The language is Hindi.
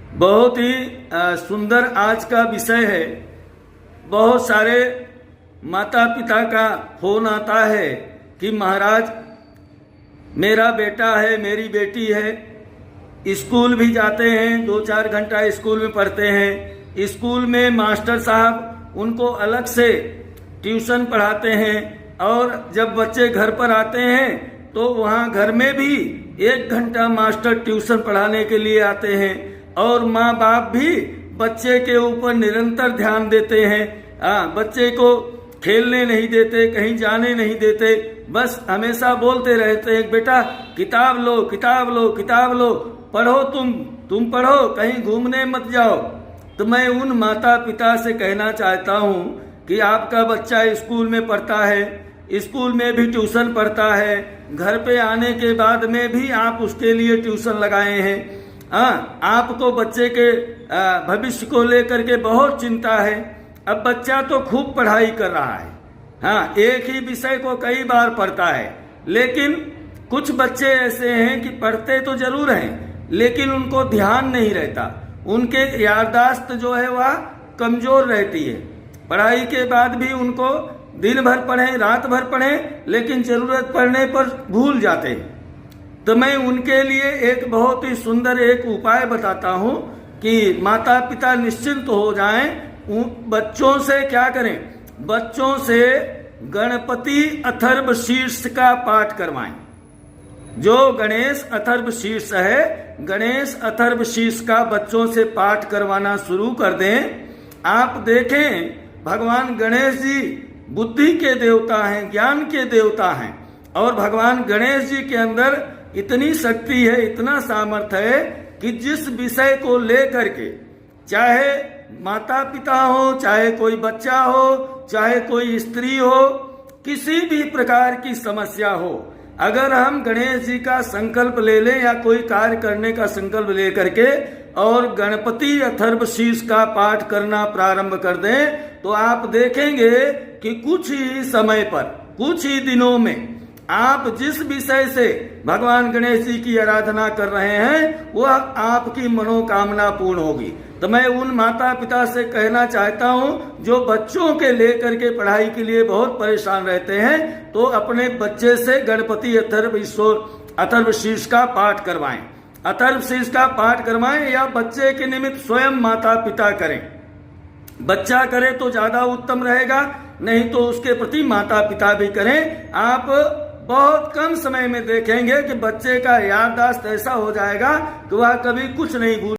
बहुत ही सुंदर आज का विषय है। बहुत सारे माता पिता का फोन आता है कि महाराज मेरा बेटा है, मेरी बेटी है, स्कूल भी जाते हैं, 2-4 घंटा स्कूल में पढ़ते हैं। स्कूल में मास्टर साहब उनको अलग से ट्यूशन पढ़ाते हैं और जब बच्चे घर पर आते हैं तो वहाँ घर में भी 1 घंटा मास्टर ट्यूशन पढ़ाने के लिए आते हैं और माँ बाप भी बच्चे के ऊपर निरंतर ध्यान देते हैं। बच्चे को खेलने नहीं देते, कहीं जाने नहीं देते, बस हमेशा बोलते रहते हैं बेटा किताब लो, किताब लो, किताब लो, पढ़ो, तुम पढ़ो, कहीं घूमने मत जाओ। तो मैं उन माता पिता से कहना चाहता हूँ कि आपका बच्चा स्कूल में पढ़ता है, स्कूल में भी ट्यूशन पढ़ता है, घर पे आने के बाद में भी आप उसके लिए ट्यूशन लगाए हैं। आपको बच्चे के भविष्य को लेकर के बहुत चिंता है। अब बच्चा तो खूब पढ़ाई कर रहा है, एक ही विषय को कई बार पढ़ता है, लेकिन कुछ बच्चे ऐसे हैं कि पढ़ते तो जरूर हैं लेकिन उनको ध्यान नहीं रहता, उनके याददाश्त जो है वह कमजोर रहती है। पढ़ाई के बाद भी उनको दिन भर पढ़ें, रात भर पढ़ें, लेकिन जरूरत पड़ने पर भूल जाते हैं। तो मैं उनके लिए एक बहुत ही सुंदर एक उपाय बताता हूँ कि माता पिता निश्चिंत हो जाएं। बच्चों से क्या करें, बच्चों से गणपति अथर्व शीर्ष का पाठ करवाएं। जो गणेश अथर्व शीर्ष है, गणेश अथर्व शीर्ष का बच्चों से पाठ करवाना शुरू कर दें। आप देखें भगवान गणेश जी बुद्धि के देवता हैं, ज्ञान के देवता हैं और भगवान गणेश जी के अंदर इतनी शक्ति है, इतना सामर्थ्य है कि जिस विषय को लेकर के चाहे माता पिता हो, चाहे कोई बच्चा हो, चाहे कोई स्त्री हो, किसी भी प्रकार की समस्या हो, अगर हम गणेश जी का संकल्प ले लें या कोई कार्य करने का संकल्प ले करके और गणपति अथर्व शीर्ष का पाठ करना प्रारंभ कर दें तो आप देखेंगे कि कुछ ही समय पर, कुछ ही दिनों में आप जिस विषय से भगवान गणेश जी की आराधना कर रहे हैं वह आपकी मनोकामना पूर्ण होगी। तो मैं उन माता पिता से कहना चाहता हूं जो बच्चों के लेकर के पढ़ाई के लिए बहुत परेशान रहते हैं तो अपने बच्चे से गणपति अथर्व शीर्ष का पाठ करवाएं, अथर्व शीर्ष का पाठ करवाएं या बच्चे के निमित्त स्वयं माता पिता करें। बच्चा करे तो ज्यादा उत्तम रहेगा, नहीं तो उसके प्रति माता पिता भी करें। आप बहुत कम समय में देखेंगे कि बच्चे का याददाश्त ऐसा हो जाएगा कि वह कभी कुछ नहीं भूल